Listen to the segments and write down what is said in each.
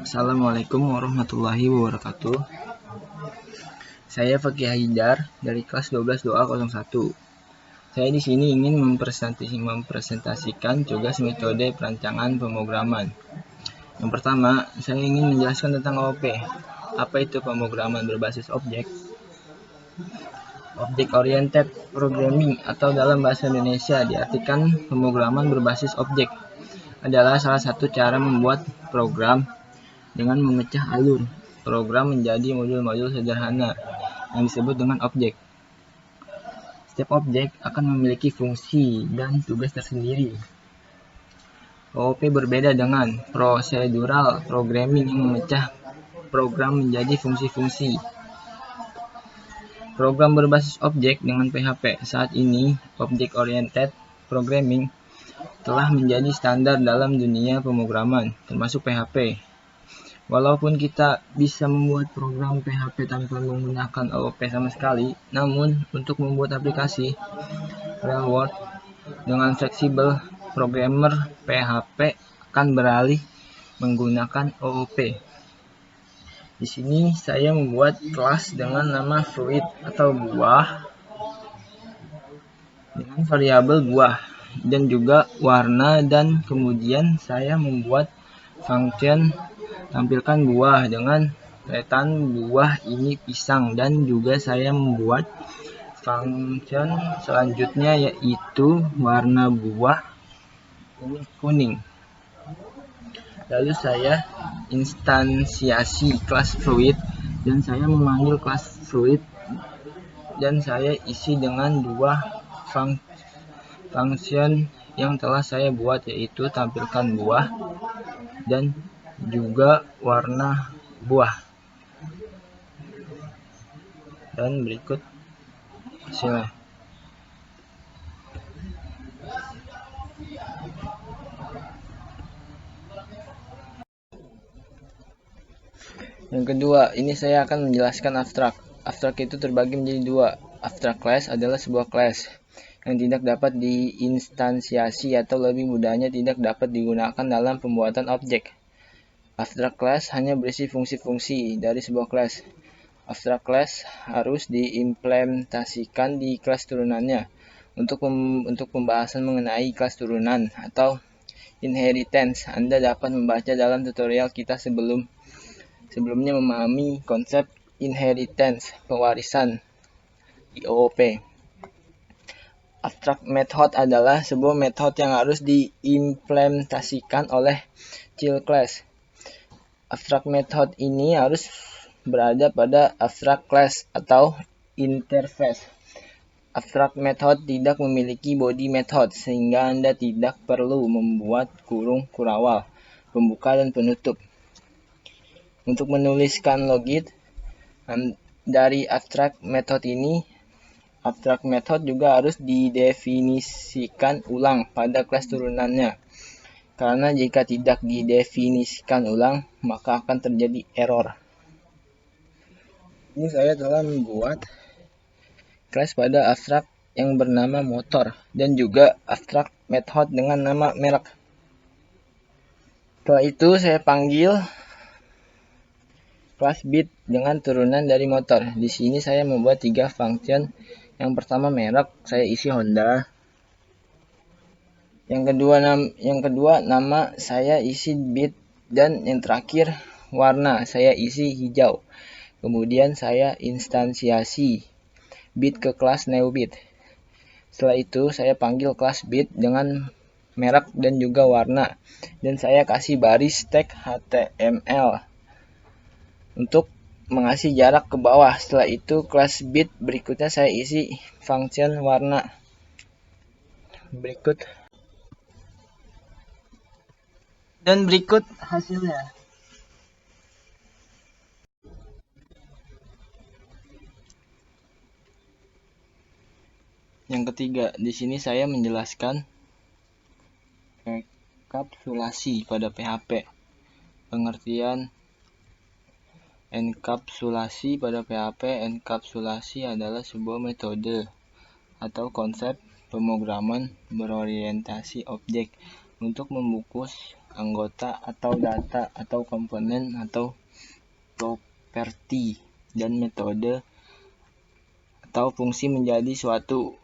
Assalamualaikum warahmatullahi wabarakatuh. Saya Fakih Haidar dari kelas 12 2A01. Saya di sini ingin mempresentasikan tugas metode perancangan pemrograman. Yang pertama, saya ingin menjelaskan tentang OOP. Apa itu pemrograman berbasis objek? Object Oriented Programming atau dalam bahasa Indonesia diartikan pemrograman berbasis objek adalah salah satu cara membuat program dengan memecah alur program menjadi modul-modul sederhana yang disebut dengan objek. Setiap objek akan memiliki fungsi dan tugas tersendiri. OOP berbeda dengan procedural programming yang memecah program menjadi fungsi-fungsi. Program berbasis objek dengan PHP saat ini, Object Oriented Programming, telah menjadi standar dalam dunia pemrograman, termasuk PHP. Walaupun kita bisa membuat program PHP tanpa menggunakan OOP sama sekali, namun untuk membuat aplikasi real world dengan fleksibel, programmer PHP akan beralih menggunakan OOP. Di sini saya membuat kelas dengan nama fruit atau buah dengan variabel buah dan juga warna, dan kemudian saya membuat function tampilkan buah dengan retan buah ini pisang, dan juga saya membuat function selanjutnya yaitu warna buah ini kuning. Lalu saya instansiasi kelas fruit dan saya memanggil kelas fruit dan saya isi dengan dua function yang telah saya buat, yaitu tampilkan buah dan juga warna buah. Dan berikut hasilnya. Yang kedua, ini saya akan menjelaskan abstrak. Abstrak itu terbagi menjadi dua. Abstrak class adalah sebuah class yang tidak dapat diinstansiasi atau lebih mudahnya tidak dapat digunakan dalam pembuatan objek. Abstrak class hanya berisi fungsi-fungsi dari sebuah class. Abstrak class harus diimplementasikan di kelas turunannya. Untuk pembahasan mengenai kelas turunan atau inheritance, Anda dapat membaca dalam tutorial kita sebelumnya memahami konsep inheritance, pewarisan di OOP. Abstract method adalah sebuah metode yang harus diimplementasikan oleh child class. Abstract method ini harus berada pada abstract class atau interface. Abstract method tidak memiliki body method, sehingga Anda tidak perlu membuat kurung kurawal, pembuka dan penutup. Untuk menuliskan logit dari abstract method ini, abstract method juga harus didefinisikan ulang pada kelas turunannya. Karena jika tidak didefinisikan ulang, maka akan terjadi error. Ini saya telah membuat kelas pada abstrak yang bernama motor dan juga abstrak method dengan nama merek. Setelah itu saya panggil kelas bit dengan turunan dari motor. Di sini saya membuat 3 function. Yang pertama merek, saya isi Honda. Yang kedua nama saya isi bit, dan yang terakhir warna saya isi hijau. Kemudian saya instansiasi bit ke kelas newBit. Setelah itu saya panggil kelas bit dengan merek dan juga warna, dan saya kasih baris tag HTML untuk mengasih jarak ke bawah. Setelah itu kelas bit berikutnya saya isi function warna. Berikut hasilnya. Yang ketiga, di sini saya menjelaskan enkapsulasi pada PHP. Pengertian enkapsulasi pada PHP. Enkapsulasi adalah sebuah metode atau konsep pemrograman berorientasi objek untuk membungkus anggota atau data atau komponen atau properti dan metode atau fungsi menjadi suatu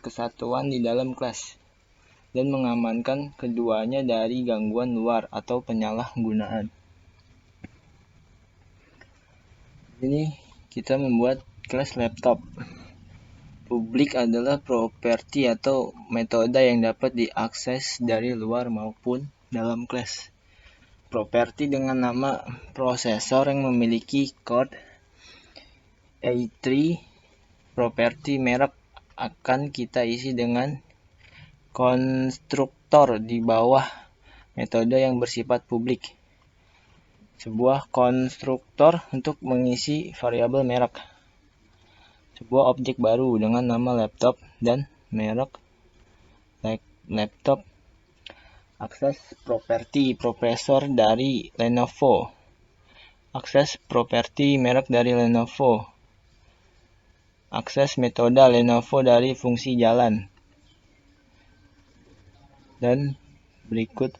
kesatuan di dalam kelas dan mengamankan keduanya dari gangguan luar atau penyalahgunaan. Ini kita membuat kelas laptop. Publik adalah properti atau metode yang dapat diakses dari luar maupun dalam kelas. Properti dengan nama prosesor yang memiliki kode A3. Properti merek akan kita isi dengan konstruktor di bawah metode yang bersifat publik. Sebuah konstruktor untuk mengisi variabel merek. Sebuah objek baru dengan nama laptop dan merek laptop. Akses properti prosesor dari Lenovo. Akses properti merek dari Lenovo. Akses metode Lenovo dari fungsi jalan. Dan berikut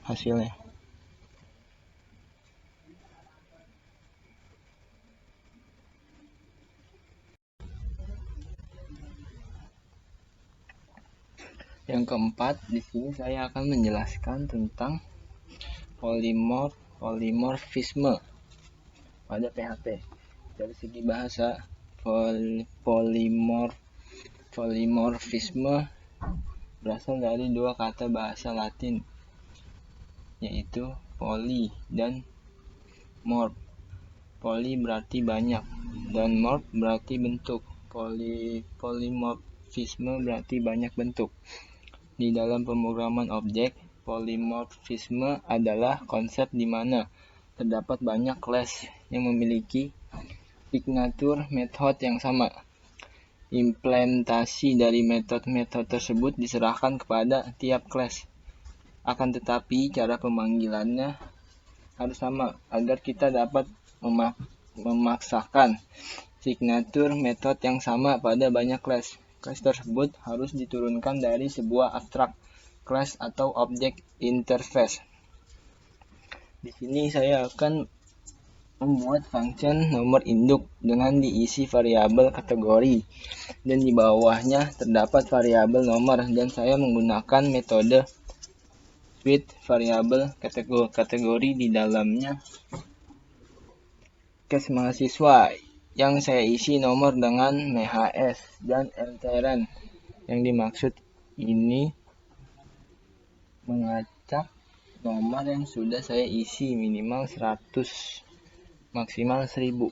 hasilnya. Yang keempat, di sini saya akan menjelaskan tentang polimorfisme pada PHP. Dari segi bahasa, polimorfisme berasal dari dua kata bahasa Latin, yaitu poly dan morph. Poly berarti banyak dan morph berarti bentuk. Polimorfisme berarti banyak bentuk. Di dalam pemrograman objek, polimorfisme adalah konsep di mana terdapat banyak kelas yang memiliki signature metode yang sama. Implementasi dari metode-metode tersebut diserahkan kepada tiap kelas. Akan tetapi, cara pemanggilannya harus sama agar kita dapat memaksakan signature metode yang sama pada banyak kelas. Kelas tersebut harus diturunkan dari sebuah abstrak kelas atau objek interface. Di sini saya akan membuat function nomor induk dengan diisi variabel kategori dan di bawahnya terdapat variabel nomor dan saya menggunakan metode switch variabel kategori di dalamnya kes mahasiswa yang saya isi nomor dengan MHS dan enteran. Yang dimaksud ini mengacak nomor yang sudah saya isi minimal 100 maksimal 1000.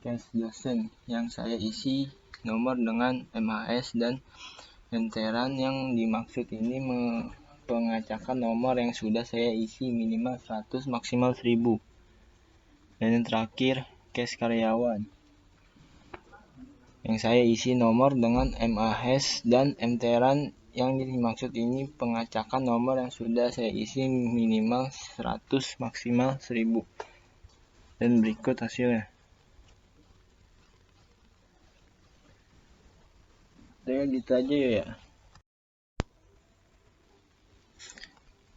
Case dosen yang saya isi nomor dengan MHS dan enteran. Yang dimaksud ini pengacakan nomor yang sudah saya isi minimal 100 maksimal 1000. Dan yang terakhir case karyawan yang saya isi nomor dengan MAS dan enteran. Yang dimaksud ini pengacakan nomor yang sudah saya isi minimal 100 maksimal 1000. Dan berikut hasilnya. Udah gitu aja ya.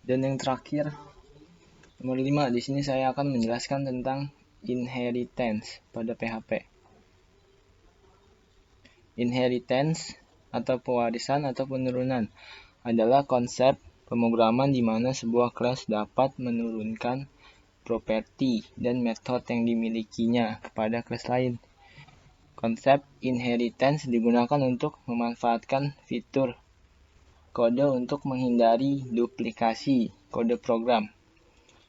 Dan yang terakhir nomor 5, di sini saya akan menjelaskan tentang inheritance pada PHP. Inheritance atau pewarisan atau penurunan adalah konsep pemrograman di mana sebuah kelas dapat menurunkan properti dan metode yang dimilikinya kepada kelas lain. Konsep inheritance digunakan untuk memanfaatkan fitur kode untuk menghindari duplikasi kode program.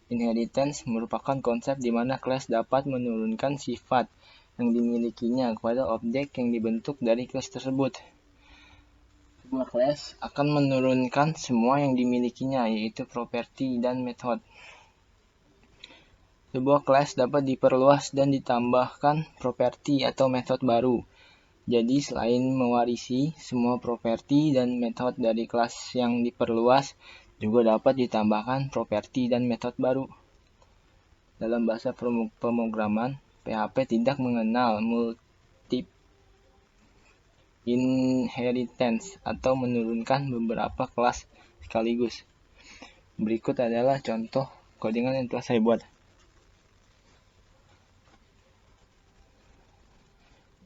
Inheritance merupakan konsep di mana kelas dapat menurunkan sifat yang dimilikinya kepada objek yang dibentuk dari kelas tersebut. Sebuah kelas akan menurunkan semua yang dimilikinya, yaitu properti dan metode. Sebuah kelas dapat diperluas dan ditambahkan properti atau metode baru. Jadi selain mewarisi semua properti dan metode dari kelas yang diperluas, juga dapat ditambahkan properti dan metode baru. Dalam bahasa pemrograman, PHP tidak mengenal inheritance atau menurunkan beberapa kelas sekaligus. Berikut adalah contoh codingan yang telah saya buat.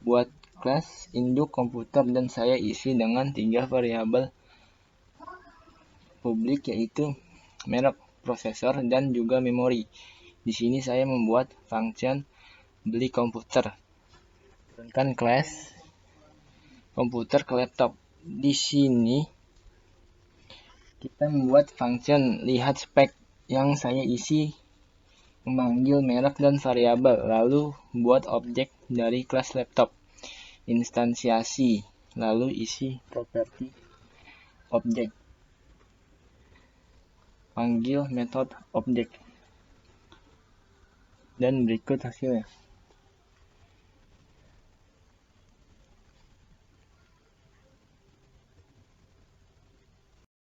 Buat kelas induk komputer dan saya isi dengan 3 variabel publik, yaitu merek, prosesor, dan juga memori. Di sini saya membuat function beli komputer. Turunkan kelas komputer ke laptop. Di sini kita membuat function lihat spek yang saya isi memanggil merek dan variabel, lalu buat objek dari kelas laptop, instansiasi, lalu isi properti objek, panggil metode objek, dan berikut hasilnya.